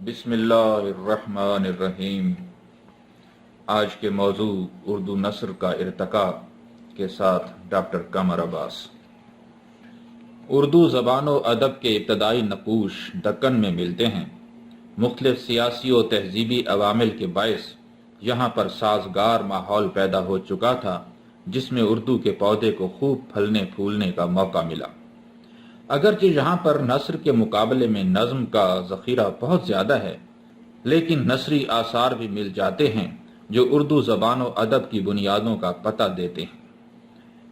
बिस्मिल्लाहिर्रहमानिर्रहीम। आज के मौजू उर्दू नस्र का इर्तका के साथ डॉक्टर कमर अब्बास। उर्दू ज़बान व अदब के इब्तदाई नकूश दक्कन में मिलते हैं। मुख्तलिफ सियासी और तहजीबी अवामिल के बायस यहाँ पर साजगार माहौल पैदा हो चुका था, जिसमें उर्दू के पौधे को खूब फलने फूलने का मौका मिला। अगरचे यहाँ पर नस्र के मुकाबले में नज़्म का ज़ख़ीरा बहुत ज़्यादा है, लेकिन नसरी आसार भी मिल जाते हैं जो उर्दू ज़बान व अदब की बुनियादों का पता देते हैं।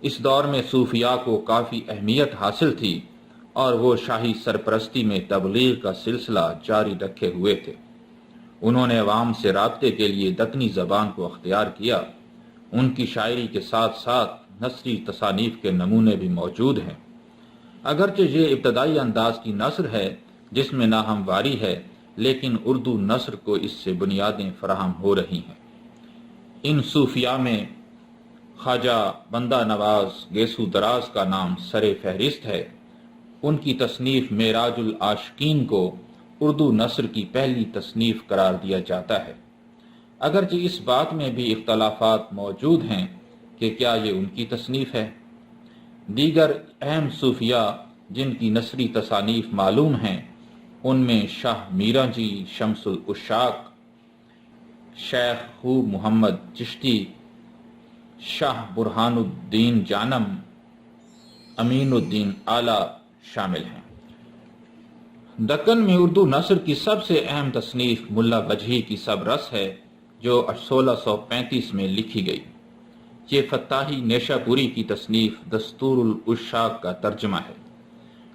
इस दौर में सूफिया को काफ़ी अहमियत हासिल थी और वो शाही सरपरस्ती में तबलीग का सिलसिला जारी रखे हुए थे। उन्होंने अवाम से राब्ते के लिए दक्कनी ज़बान को अख्तियार किया। उनकी शायरी के साथ साथ नसरी तसानीफ के नमूने भी मौजूद हैं। अगरचे ये इब्तदाई अंदाज की नस्र है जिसमें नाहमवारी है, लेकिन उर्दू नस्र को इससे बुनियादें फराहम हो रही हैं। इन सूफिया में ख्वाजा बंदा नवाज गेसू दराज का नाम सरे फहरिस्त है। उनकी तसनीफ मेराजुल आशिकीन को उर्दू नस्र की पहली तसनीफ करार दिया जाता है। अगरचे इस बात में भी इख्तलाफात मौजूद हैं कि क्या ये उनकी तसनीफ है। दीगर अहम सूफिया जिनकी नसरी तसानीफ मालूम हैं, उनमें शाह मीरा जी शम्सुल उशाक, शेख खूब मोहम्मद चिश्ती, शाह बुरहानुद्दीन जानम, अमीनुद्दीन आला शामिल हैं। दक्कन में उर्दू नस्र की सबसे अहम तसनीफ मुल्ला वजही की सबरस है, जो 1635 में लिखी गई। ये फत्ताही नेशापुरी की तसनीफ दस्तूरुल उशाक का तर्जमा है।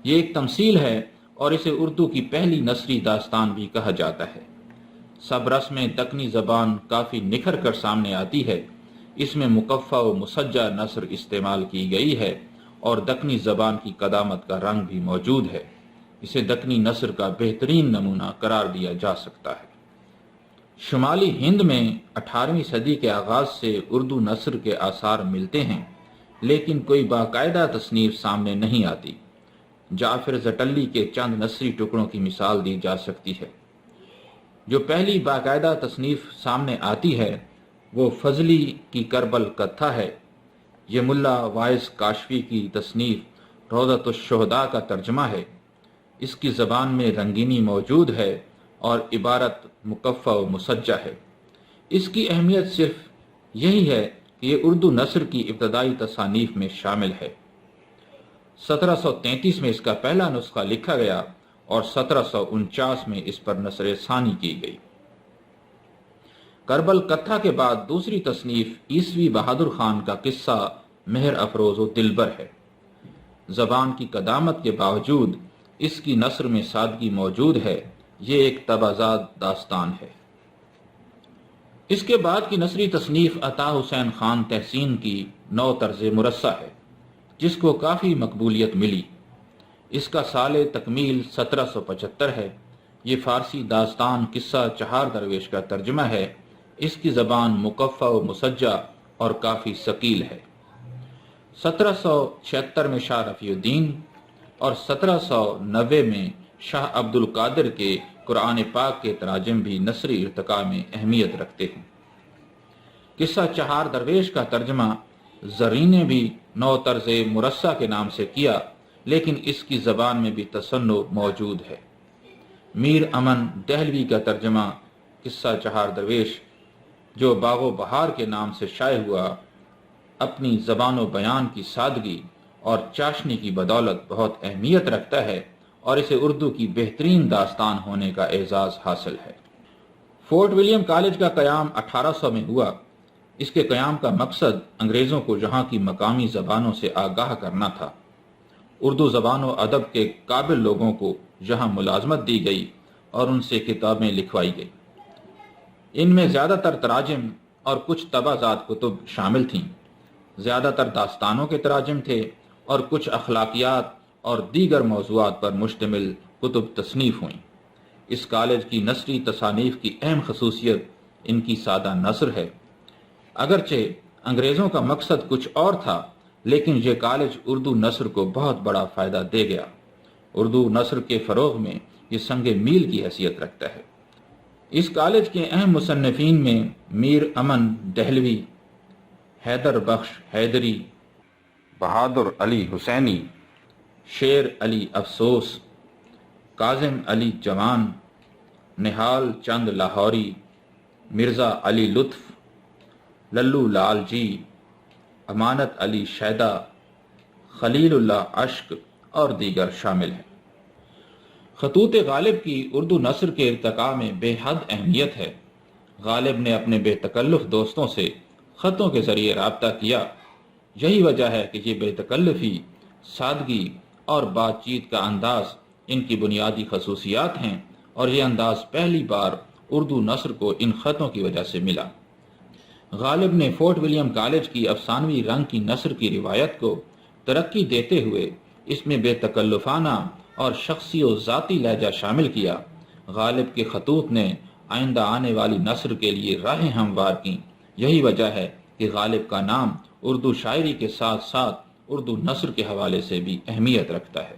ये एक तमसील है और इसे उर्दू की पहली नसरी दास्तान भी कहा जाता है। सबरस में दक्कनी ज़बान काफ़ी निखर कर सामने आती है। इसमें मुकफ़ा व मुसज्जा नस्र इस्तेमाल की गई है और दक्कनी ज़बान की कदामत का रंग भी मौजूद है। इसे दक्कनी नस्र का बेहतरीन नमूना करार दिया जा सकता है। शुमाली हिंद में 18वीं सदी के आगाज़ से उर्दू नस्र के आसार मिलते हैं, लेकिन कोई बाकायदा तसनीफ सामने नहीं आती। जाफिर जटल्ली के चंद नसरी टुकड़ों की मिसाल दी जा सकती है। जो पहली बाकायदा तसनीफ सामने आती है वो फजली की करबल कत्था है। ये मुल्ला वाइस काशफी की तसनीफ रोज़तुश्शुहदा का तर्जमा है। इसकी ज़बान में रंगीनी मौजूद है और इबारत मुकफ़ा व मुसज्जा है। इसकी अहमियत सिर्फ यही है कि ये उर्दू नस्र की इब्तदाई तसानीफ में शामिल है। 1733 में इसका पहला नुस्खा लिखा गया और 1749 में इस पर नसर सानी की गई। करबल कत्था के बाद दूसरी तसनीफ ईसवी बहादुर खान का किस्सा मेहर अफरोज व दिलबर है। ज़बान की कदामत के बावजूद इसकी नस्र में सादगी मौजूद है। ये एक तबाजाद दास्तान है। इसके बाद की नसरी तसनीफ अता हुसैन खान तहसीन की नौ तर्ज मुरस्सा है, जिसको काफ़ी मकबूलियत मिली। इसका साले तकमील 1775 है। ये फ़ारसी दास्तान किस्सा चहार दरवेश का तर्जमा है। इसकी ज़बान मुकफ़ा व मुसज्जा और काफ़ी सकील है। 1776 में शाह रफ़ीउद्दीन और 1790 में शाह अब्दुल कादिर के कुरान पाक के तराजिम भी नसरी इर्तिका में अहमियत रखते हैं। किस्सा चहार दरवेश का तर्जमा ज़री ने भी नौ तर्ज मुरस्सा के नाम से किया, लेकिन इसकी ज़बान में भी तसन्नु मौजूद है। मीर अमन दहलवी का तर्जमा किस्सा चहार दरवेश, जो बागो बहार के नाम से शाये हुआ, अपनी ज़बान व बयान की सादगी और चाशनी की बदौलत बहुत अहमियत रखता है और इसे उर्दू की बेहतरीन दास्तान होने का एजाज़ हासिल है। फोर्ट विलियम कॉलेज का क़याम 1800 में हुआ। इसके क़याम का मकसद अंग्रेज़ों को यहाँ की मकामी ज़बानों से आगाह करना था। उर्दू ज़बान व अदब के काबिल लोगों को यहाँ मुलाजमत दी गई और उनसे किताबें लिखवाई गई। इनमें ज़्यादातर तराजिम और कुछ तबाजात कुतुब शामिल थीं। ज़्यादातर दास्तानों के तराजिम थे और कुछ अखलाकियात और दीगर मौज़ूआत पर मुश्तमिल कुतुब तसनीफ़ हुई। इस कॉलेज की नसरी तसानीफ़ की अहम खसूसियत इनकी सादा नस्र है। अगरचे अंग्रेज़ों का मकसद कुछ और था, लेकिन यह कॉलेज उर्दू नस्र को बहुत बड़ा फ़ायदा दे गया। उर्दू नस्र के फ़रोग़ में ये संगे मील की हैसियत रखता है। اس کالج کے اہم مصنفین میں میر امن دہلوی، حیدر بخش حیدری، بہادر علی حسینی، شیر علی افسوس، کاظم علی جوان، نہال چند لاہوری، مرزا علی لطف، للو لال جی، امانت علی شیدا، خلیل اللہ اشک اور دیگر شامل ہیں۔ خطوط غالب کی اردو نثر کے ارتقاء میں بے حد اہمیت ہے۔ غالب نے اپنے بے تکلف دوستوں سے خطوں کے ذریعے رابطہ کیا۔ یہی وجہ ہے کہ یہ بے تکلفی، سادگی اور بات چیت کا انداز ان کی بنیادی خصوصیات ہیں، اور یہ انداز پہلی بار اردو نثر کو ان خطوں کی وجہ سے ملا۔ غالب نے فورٹ ولیم کالج کی افسانوی رنگ کی نثر کی روایت کو ترقی دیتے ہوئے اس میں بے تکلفانہ اور شخصی و ذاتی لہجہ شامل کیا۔ غالب کے خطوط نے آئندہ آنے والی نثر کے لیے راہیں ہموار کیں۔ یہی وجہ ہے کہ غالب کا نام اردو شاعری کے ساتھ ساتھ اردو نثر کے حوالے سے بھی اہمیت رکھتا ہے۔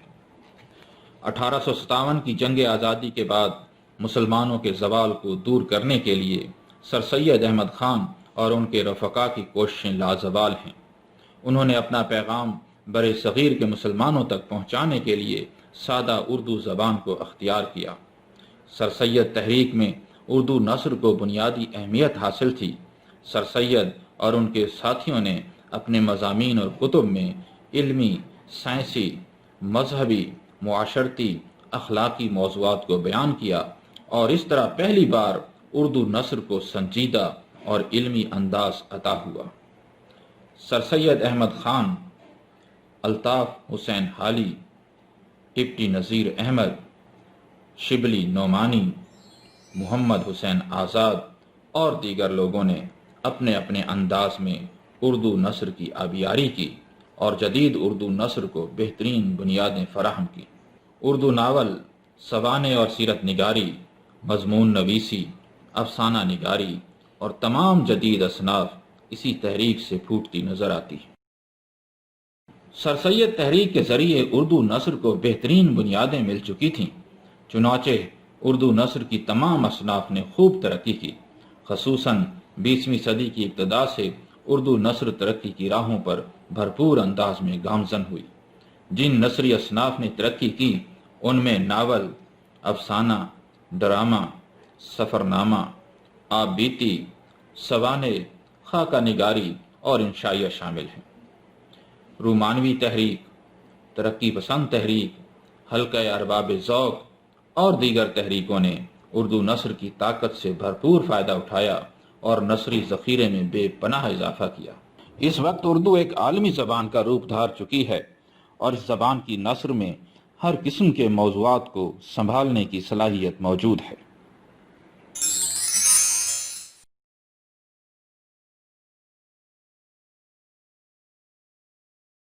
1857 کی جنگ آزادی کے بعد مسلمانوں کے زوال کو دور کرنے کے لیے سر سید احمد خان اور ان کے رفقا کی کوششیں لازوال ہیں۔ انہوں نے اپنا پیغام برِ صغیر کے مسلمانوں تک پہنچانے کے لیے سادہ اردو زبان کو اختیار کیا۔ سر سید تحریک میں اردو نثر کو بنیادی اہمیت حاصل تھی۔ سر سید اور ان کے ساتھیوں نے اپنے مضامین اور کتب میں علمی، سائنسی، مذہبی، معاشرتی، اخلاقی موضوعات کو بیان کیا، اور اس طرح پہلی بار اردو نثر کو سنجیدہ اور علمی انداز عطا ہوا۔ سر سید احمد خان، الطاف حسین حالی، ڈپٹی نذیر احمد، شبلی نعمانی، محمد حسین آزاد اور دیگر لوگوں نے اپنے اپنے انداز میں اردو نثر کی آبیاری کی اور جدید اردو نثر کو بہترین بنیادیں فراہم کی۔ اردو ناول، سوانح اور سیرت نگاری، مضمون نویسی، افسانہ نگاری اور تمام جدید اصناف اسی تحریک سے پھوٹتی نظر آتی ہے۔ سر سید تحریک کے ذریعے اردو نثر کو بہترین بنیادیں مل چکی تھیں، چنانچہ اردو نثر کی تمام اصناف نے خوب ترقی کی۔ خصوصاً 20ویں صدی کی ابتدا سے اردو نثر ترقی کی راہوں پر بھرپور انداز میں گامزن ہوئی۔ جن نثری اصناف نے ترقی کی ان میں ناول، افسانہ، ڈرامہ، سفرنامہ، آپ بیتی، سوانح، خاکہ نگاری اور انشائیہ شامل ہیں۔ رومانوی تحریک، ترقی پسند تحریک، حلقہ ارباب ذوق اور دیگر تحریکوں نے اردو نثر کی طاقت سے بھرپور فائدہ اٹھایا اور نثری ذخیرے میں بے پناہ اضافہ کیا۔ اس وقت اردو ایک عالمی زبان کا روپ دھار چکی ہے، اور اس زبان کی نثر میں ہر قسم کے موضوعات کو سنبھالنے کی صلاحیت موجود ہے۔